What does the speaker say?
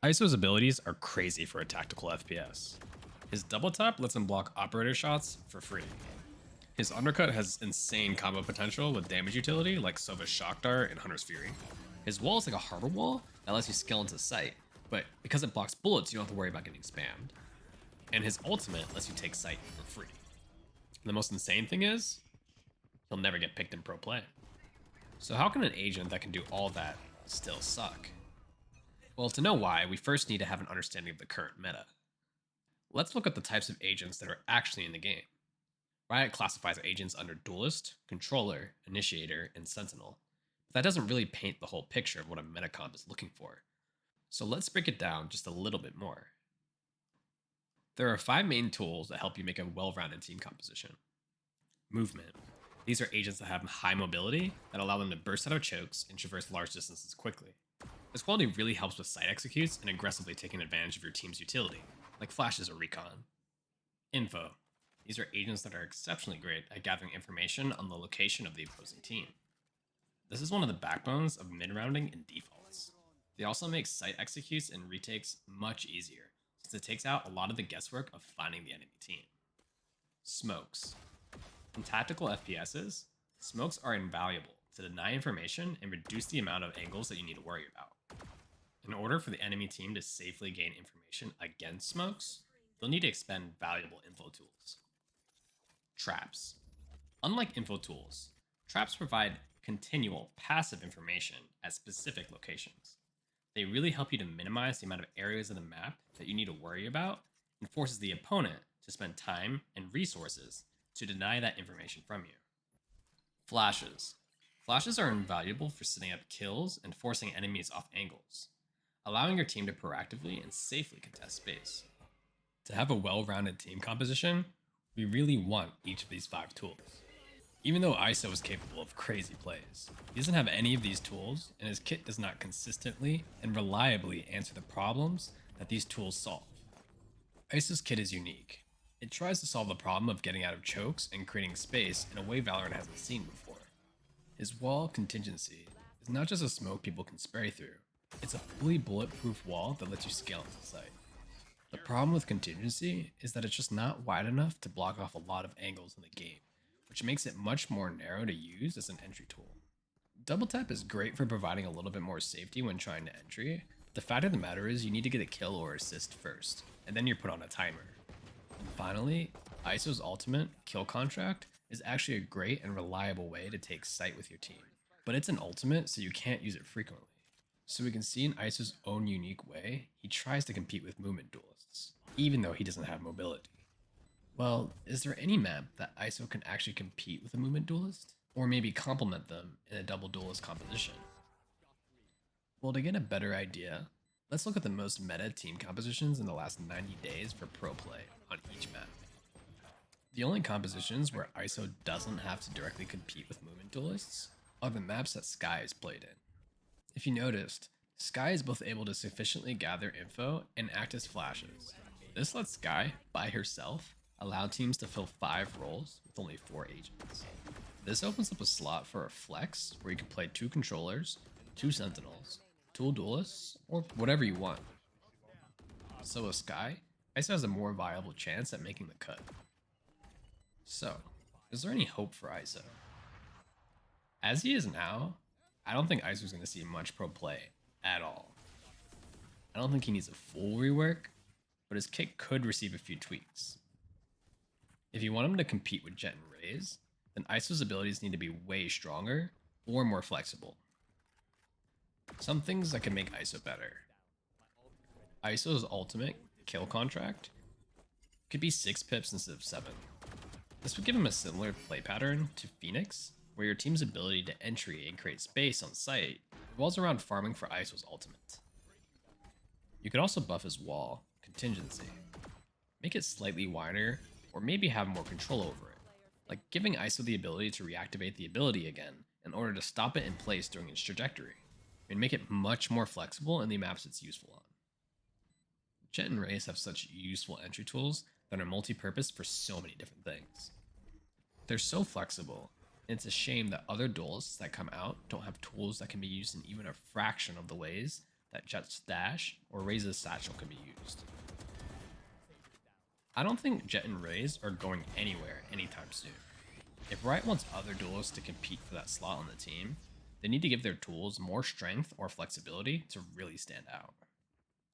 ISO's abilities are crazy for a tactical FPS. His double tap lets him block operator shots for free. His undercut has insane combo potential with damage utility like Sova's Shock Dart and Hunter's Fury. His wall is like a harbor wall that lets you scale into sight, but because it blocks bullets, you don't have to worry about getting spammed. And his ultimate lets you take sight for free. The most insane thing is, he'll never get picked in pro play. So how can an agent that can do all that still suck? Well, to know why, we first need to have an understanding of the current meta. Let's look at the types of agents that are actually in the game. Riot classifies agents under Duelist, Controller, Initiator, and Sentinel. But that doesn't really paint the whole picture of what a metacomp is looking for. So let's break it down just a little bit more. There are 5 main tools that help you make a well-rounded team composition. Movement. These are agents that have high mobility that allow them to burst out of chokes and traverse large distances quickly. This quality really helps with site executes and aggressively taking advantage of your team's utility, like flashes or recon. Info. These are agents that are exceptionally great at gathering information on the location of the opposing team. This is one of the backbones of mid-rounding and defaults. They also make site executes and retakes much easier, since it takes out a lot of the guesswork of finding the enemy team. Smokes. In tactical FPSs, smokes are invaluable to deny information and reduce the amount of angles that you need to worry about. In order for the enemy team to safely gain information against smokes, they'll need to expend valuable info tools. Traps. Unlike info tools, traps provide continual passive information at specific locations. They really help you to minimize the amount of areas of the map that you need to worry about and forces the opponent to spend time and resources to deny that information from you. Flashes. Flashes are invaluable for setting up kills and forcing enemies off angles, allowing your team to proactively and safely contest space. To have a well-rounded team composition, we really want each of these 5 tools. Even though ISO is capable of crazy plays, he doesn't have any of these tools, and his kit does not consistently and reliably answer the problems that these tools solve. ISO's kit is unique. It tries to solve the problem of getting out of chokes and creating space in a way Valorant hasn't seen before. His wall, Contingency, is not just a smoke people can spray through, it's a fully bulletproof wall that lets you scale into sight. The problem with Contingency is that it's just not wide enough to block off a lot of angles in the game, which makes it much more narrow to use as an entry tool. Double tap is great for providing a little bit more safety when trying to entry, but the fact of the matter is you need to get a kill or assist first, and then you're put on a timer. And finally, ISO's ultimate, Kill Contract, is actually a great and reliable way to take sight with your team, but it's an ultimate so you can't use it frequently. So we can see in ISO's own unique way, he tries to compete with movement duelists, even though he doesn't have mobility. Well, is there any map that ISO can actually compete with a movement duelist? Or maybe complement them in a double duelist composition? Well, to get a better idea, let's look at the most meta team compositions in the last 90 days for pro play on each map. The only compositions where ISO doesn't have to directly compete with movement duelists are the maps that Sky is played in. If you noticed, Sky is both able to sufficiently gather info and act as flashes. This lets Sky, by herself, allow teams to fill 5 roles with only 4 agents. This opens up a slot for a flex where you can play 2 controllers, 2 sentinels, 2 duelists, or whatever you want. So with Sky, ISO has a more viable chance at making the cut. So, is there any hope for ISO? As he is now, I don't think ISO is going to see much pro play at all. I don't think he needs a full rework, but his kit could receive a few tweaks. If you want him to compete with Jett and Raze, then ISO's abilities need to be way stronger or more flexible. Some things that can make ISO better. ISO's ultimate, Kill Contract, could be 6 pips instead of 7. This would give him a similar play pattern to Phoenix, where your team's ability to entry and create space on site revolves around farming for ISO's ultimate. You could also buff his wall, Contingency. Make it slightly wider, or maybe have more control over it, like giving ISO the ability to reactivate the ability again in order to stop it in place during its trajectory, and make it much more flexible in the maps it's useful on. Jett and Raze have such useful entry tools that are multi-purpose for so many different things. They're so flexible, and it's a shame that other duelists that come out don't have tools that can be used in even a fraction of the ways that Jett's dash or Raze's satchel can be used. I don't think Jett and Raze are going anywhere anytime soon. If Riot wants other duelists to compete for that slot on the team, they need to give their tools more strength or flexibility to really stand out.